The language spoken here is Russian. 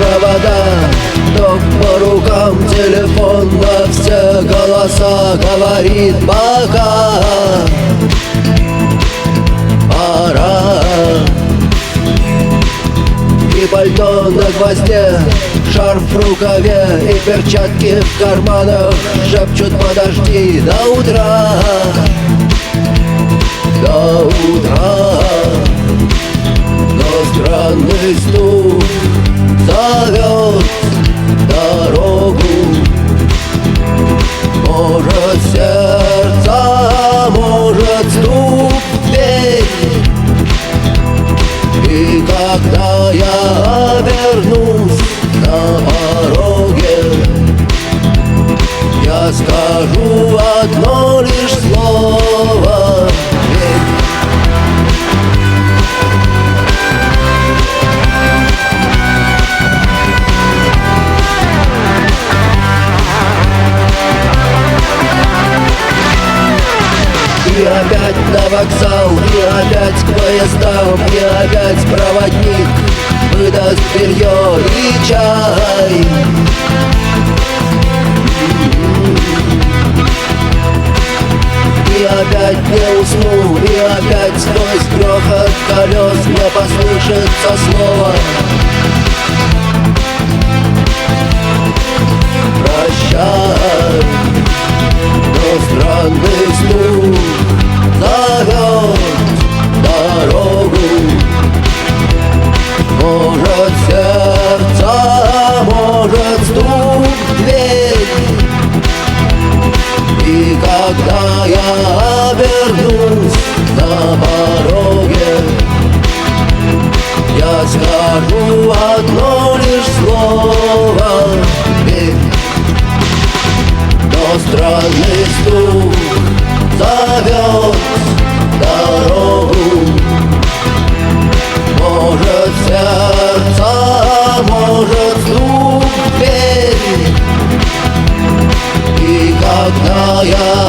провода, ток по рукам, телефон на все голоса говорит пока. Пора. И пальто на гвозде, шарф в рукаве и перчатки в карманах шепчут: подожди до утра, до утра. Но странный стук зовет дорогу. Может, сердце, может, стук в дверь. И когда я обернусь на пороге, я скажу одно лишь слово: верь. И опять на вокзал, и опять к поездам, и опять проводник выдаст белье и чай. И опять не усну, и опять сквозь грохот колес мне послышится слово: прощай. Но странный стук зовет дорогу. Может, сердце, может, стук в дверь. И когда я обернусь на пороге, я скажу одно лишь слово: верь. Но странный стук зовет дорогу. Может, сердце, может, стук в дверь. И когда я